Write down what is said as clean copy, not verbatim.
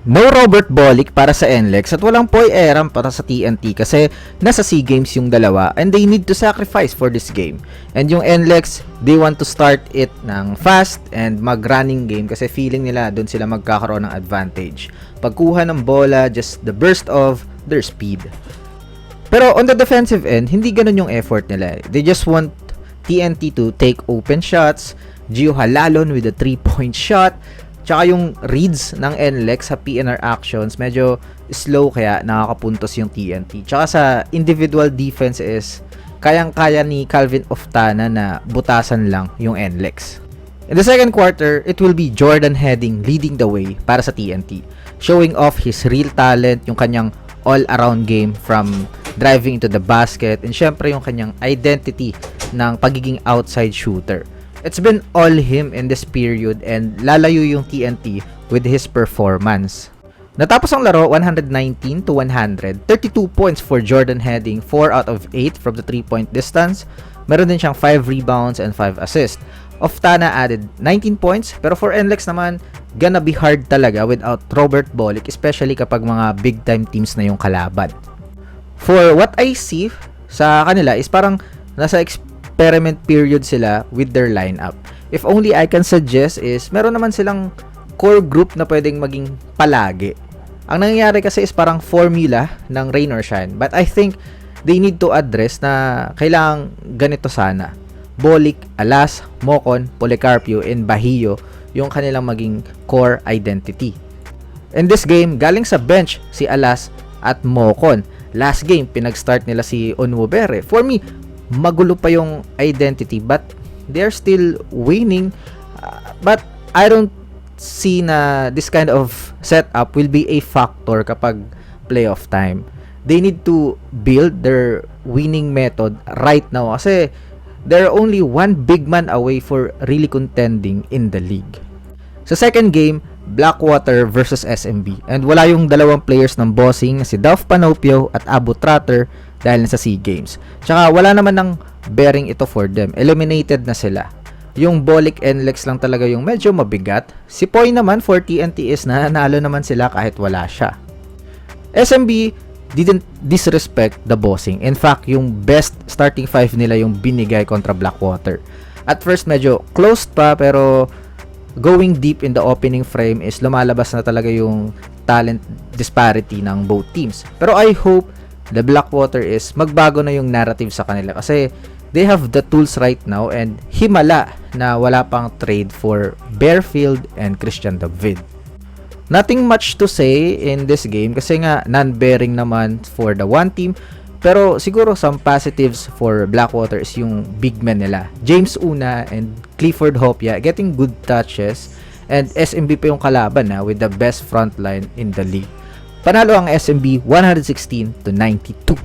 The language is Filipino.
No Robert Bolick para sa NLEX at walang Poy Eram para sa TNT kasi nasa SEA Games yung dalawa and they need to sacrifice for this game. And yung NLEX, they want to start it ng fast and mag-running game kasi feeling nila doon sila magkakaroon ng advantage. Pagkuha ng bola, just the burst of their speed. Pero on the defensive end, hindi ganun yung effort nila. They just want TNT to take open shots, Gio Halalon with a 3-point shot, tsaka yung reads ng NLEX sa PNR actions, medyo slow kaya nakakapuntos yung TNT. Tsaka sa individual defense is kayang-kaya ni Calvin Oftana na butasan lang yung NLEX. In the second quarter, it will be Jordan Heading leading the way para sa TNT, showing off his real talent, yung kanyang all-around game from driving into the basket, and syempre yung kanyang identity ng pagiging outside shooter. It's been all him in this period and lalayo yung TNT with his performance. Natapos ang laro 119-100, 32 points for Jordan Heading, 4 out of 8 from the 3-point distance. Meron din siyang 5 rebounds and 5 assists. Oftana added 19 points, pero for NLEX naman, gonna be hard talaga without Robert Bolick, especially kapag mga big time teams na yung kalaban. For what I see sa kanila is parang nasa experiment period sila with their lineup. If only I can suggest is meron naman silang core group na pwedeng maging palagi. Ang nangyayari kasi is parang formula ng rain or shine. But I think they need to address na kailangang ganito sana. Bolick, Alas, Mocon, Policarpio, and Bahio yung kanilang maging core identity. In this game, galing sa bench si Alas at Mocon. Last game, pinag-start nila si Onwubere. For me, magulo pa yung identity but they're still winning, but I don't see na this kind of setup will be a factor kapag playoff time. They need to build their winning method right now kasi they're only one big man away for really contending in the league. Sa second game, Blackwater versus SMB, and wala yung dalawang players ng bossing si Dolph Panopio at Abu Trotter dahil nasa SEA Games. Tsaka wala naman ng bearing ito for them. Eliminated na sila. Yung Bolick NLEX lang talaga yung medyo mabigat. Si Poy naman for TNT is nanalo naman sila kahit wala siya. SMB didn't disrespect the bossing. In fact, yung best starting 5 nila yung binigay kontra Blackwater. At first medyo closed pa pero going deep in the opening frame is lumalabas na talaga yung talent disparity ng both teams. Pero I hope the Blackwater is magbago na yung narrative sa kanila kasi they have the tools right now and himala na wala pang trade for Bearfield and Christian David. Nothing much to say in this game kasi nga non-bearing naman for the one team, pero siguro some positives for Blackwater is yung big men nila. James Una and Clifford Hopia getting good touches, and SMB pa yung kalaban with the best frontline in the league. Panalo ang SMB 116-92.